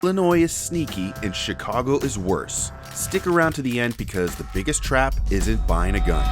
Illinois is sneaky and Chicago is worse. Stick around to the end because the biggest trap isn't buying a gun.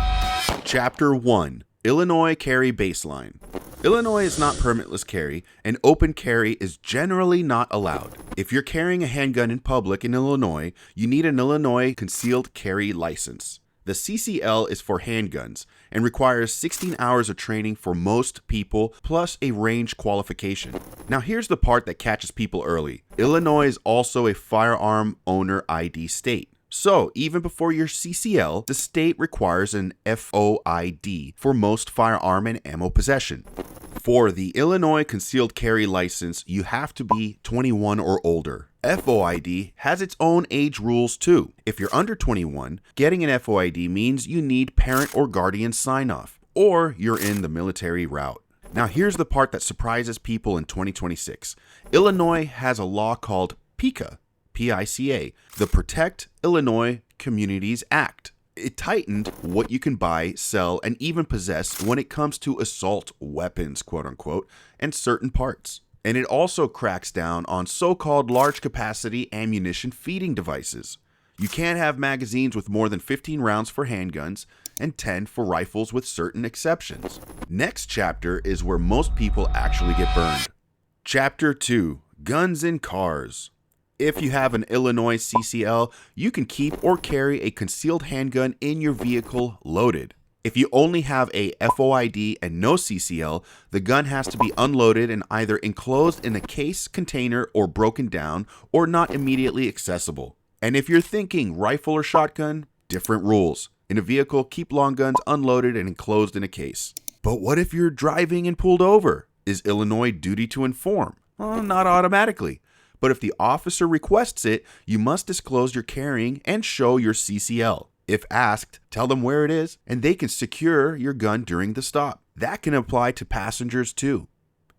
Chapter 1. Illinois Carry Baseline. Illinois is not permitless carry, and open carry is generally not allowed. If you're carrying a handgun in public in Illinois, you need an Illinois concealed carry license. The CCL is for handguns and requires 16 hours of training for most people plus a range qualification. Now here's the part that catches people early. Illinois is also a firearm owner ID state. So even before your CCL, the state requires an FOID for most firearm and ammo possession. For the Illinois concealed carry license, you have to be 21 or older. FOID has its own age rules too. If you're under 21, getting an FOID means you need parent or guardian sign-off, or you're in the military route. Now here's the part that surprises people in 2026. Illinois has a law called PICA, PICA, the Protect Illinois Communities Act. It tightened what you can buy, sell, and even possess when it comes to assault weapons, quote unquote, and certain parts. And it also cracks down on so-called large capacity ammunition feeding devices. You can't have magazines with more than 15 rounds for handguns and 10 for rifles with certain exceptions. Next chapter is where most people actually get burned. Chapter 2. Guns in Cars. If you have an Illinois CCL, you can keep or carry a concealed handgun in your vehicle loaded. If you only have a FOID and no CCL, the gun has to be unloaded and either enclosed in a case, container, or broken down, or not immediately accessible. And if you're thinking rifle or shotgun, different rules. In a vehicle, keep long guns unloaded and enclosed in a case. But what if you're driving and pulled over? Is Illinois duty to inform? Well, not automatically. But if the officer requests it, you must disclose your carrying and show your CCL. If asked, tell them where it is, and they can secure your gun during the stop. That can apply to passengers too.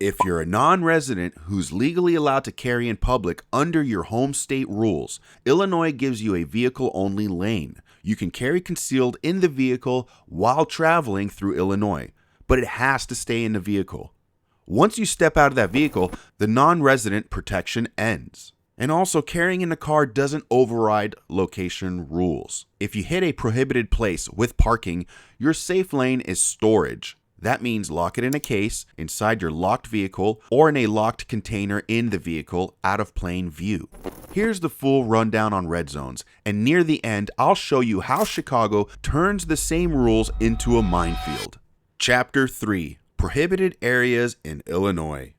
If you're a non-resident who's legally allowed to carry in public under your home state rules, Illinois gives you a vehicle-only lane. You can carry concealed in the vehicle while traveling through Illinois, but it has to stay in the vehicle. Once you step out of that vehicle, the non-resident protection ends. And also, carrying in the car doesn't override location rules. If you hit a prohibited place with parking, your safe lane is storage. That means lock it in a case, inside your locked vehicle, or in a locked container in the vehicle, out of plain view. Here's the full rundown on red zones, and near the end, I'll show you how Chicago turns the same rules into a minefield. Chapter 3. Prohibited areas in Illinois.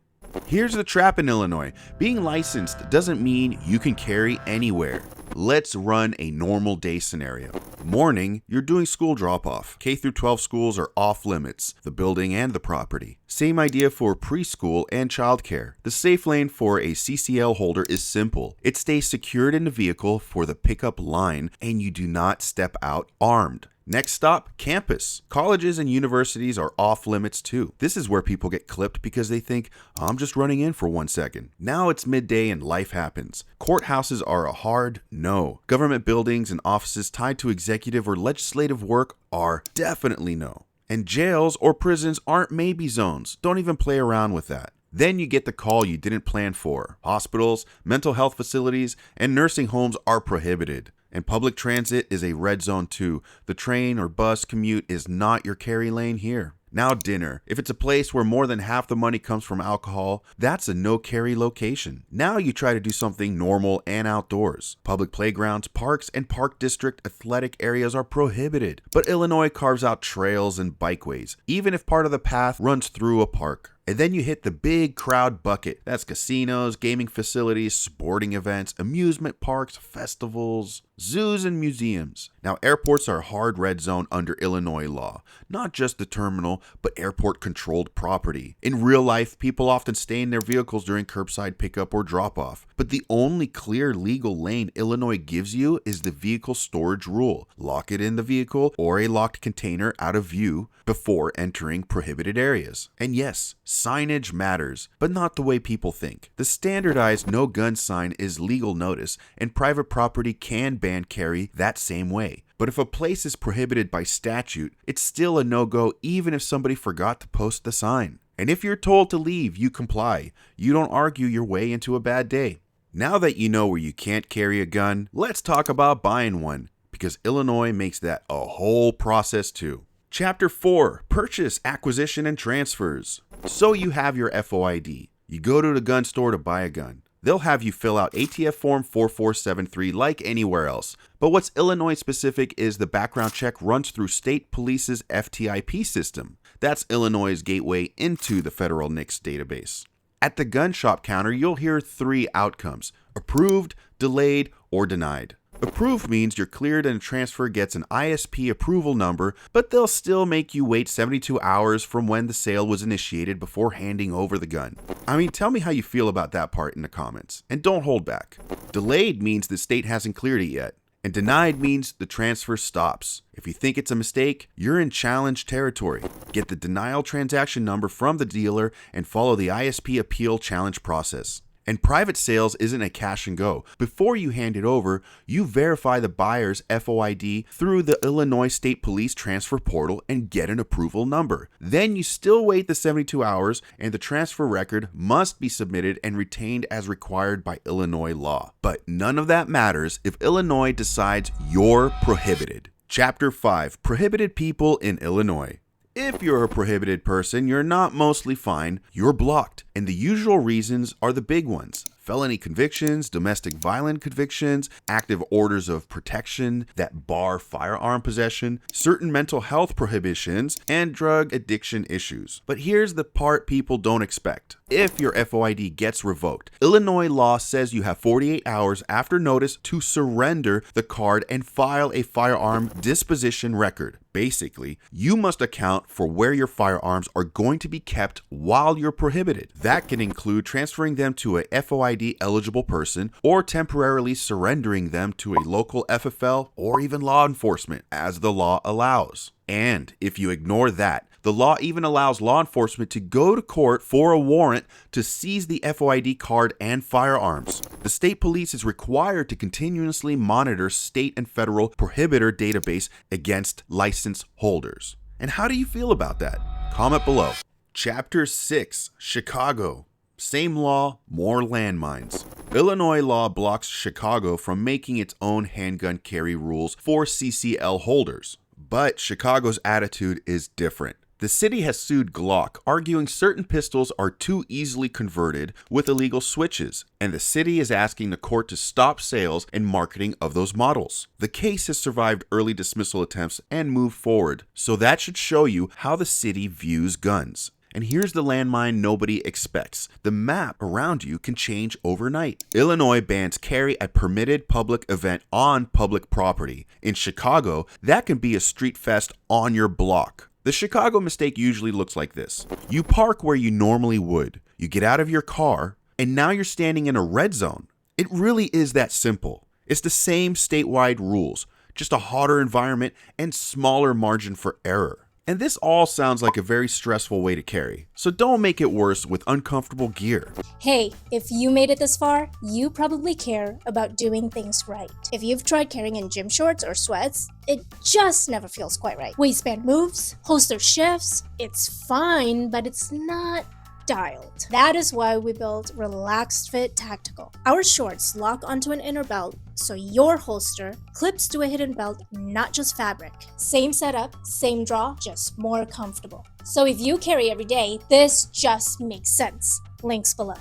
Here's the trap in Illinois. Being licensed doesn't mean you can carry anywhere. Let's run a normal day scenario. Morning, you're doing school drop-off. K through 12 schools are off limits, the building and the property. Same idea for preschool and childcare. The safe lane for a CCL holder is simple. It stays secured in the vehicle for the pickup line, and you do not step out armed. Next stop, campus. Colleges and universities are off limits too. This is where people get clipped because they think, I'm just running in for 1 second. Now it's midday and life happens. Courthouses are a hard no. Government buildings and offices tied to executive or legislative work are definitely no. And jails or prisons aren't maybe zones. Don't even play around with that. Then you get the call you didn't plan for. Hospitals, mental health facilities, and nursing homes are prohibited. And public transit is a red zone too. The train or bus commute is not your carry lane here. Now dinner. If it's a place where more than half the money comes from alcohol, that's a no carry location. Now you try to do something normal and outdoors. Public playgrounds, parks, and park district athletic areas are prohibited. But Illinois carves out trails and bikeways, even if part of the path runs through a park. And then you hit the big crowd bucket. That's casinos, gaming facilities, sporting events, amusement parks, festivals, zoos, and museums. Now, airports are a hard red zone under Illinois law. Not just the terminal, but airport-controlled property. In real life, people often stay in their vehicles during curbside pickup or drop-off. But the only clear legal lane Illinois gives you is the vehicle storage rule. Lock it in the vehicle or a locked container out of view before entering prohibited areas. And yes, signage matters, but not the way people think. The standardized no gun sign is legal notice, and private property can ban carry that same way. But if a place is prohibited by statute, it's still a no-go even if somebody forgot to post the sign. And if you're told to leave, you comply. You don't argue your way into a bad day. Now that you know where you can't carry a gun, let's talk about buying one, because Illinois makes that a whole process too. Chapter 4, Purchase, Acquisition, and Transfers. So you have your FOID. You go to the gun store to buy a gun. They'll have you fill out ATF Form 4473 like anywhere else. But what's Illinois specific is the background check runs through state police's FTIP system. That's Illinois' gateway into the federal NICS database. At the gun shop counter, you'll hear 3 outcomes: approved, delayed, or denied. Approved means you're cleared and a transfer gets an ISP approval number, but they'll still make you wait 72 hours from when the sale was initiated before handing over the gun. I mean, tell me how you feel about that part in the comments, and don't hold back. Delayed means the state hasn't cleared it yet, and denied means the transfer stops. If you think it's a mistake, you're in challenge territory. Get the denial transaction number from the dealer and follow the ISP appeal challenge process. And private sales isn't a cash and go. Before you hand it over, you verify the buyer's FOID through the Illinois State Police transfer portal and get an approval number. Then you still wait the 72 hours and the transfer record must be submitted and retained as required by Illinois law. But none of that matters if Illinois decides you're prohibited. Chapter 5, Prohibited People in Illinois. If you're a prohibited person, you're not mostly fine, you're blocked. And the usual reasons are the big ones: felony convictions, domestic violence convictions, active orders of protection that bar firearm possession, certain mental health prohibitions, and drug addiction issues. But here's the part people don't expect. If your FOID gets revoked, Illinois law says you have 48 hours after notice to surrender the card and file a firearm disposition record. Basically, you must account for where your firearms are going to be kept while you're prohibited. That can include transferring them to a FOID eligible person or temporarily surrendering them to a local FFL or even law enforcement, as the law allows. And if you ignore that, the law even allows law enforcement to go to court for a warrant to seize the FOID card and firearms. The state police is required to continuously monitor state and federal prohibitor database against license holders. And how do you feel about that? Comment below. Chapter 6, Chicago. Same law, more landmines. Illinois law blocks Chicago from making its own handgun carry rules for CCL holders. But Chicago's attitude is different. The city has sued Glock, arguing certain pistols are too easily converted with illegal switches, and the city is asking the court to stop sales and marketing of those models. The case has survived early dismissal attempts and moved forward, so that should show you how the city views guns. And here's the landmine nobody expects. The map around you can change overnight. Illinois bans carry at permitted public event on public property. In Chicago, that can be a street fest on your block. The Chicago mistake usually looks like this. You park where you normally would. You get out of your car, and now you're standing in a red zone. It really is that simple. It's the same statewide rules, just a hotter environment and smaller margin for error. And this all sounds like a very stressful way to carry, so don't make it worse with uncomfortable gear. Hey, if you made it this far, you probably care about doing things right. If you've tried carrying in gym shorts or sweats, it just never feels quite right. Waistband moves, holster shifts, it's fine, but it's not dialed. That is why we built Relaxed Fit Tactical. Our shorts lock onto an inner belt, so your holster clips to a hidden belt, not just fabric. Same setup, same draw, just more comfortable. So if you carry every day, this just makes sense. Links below.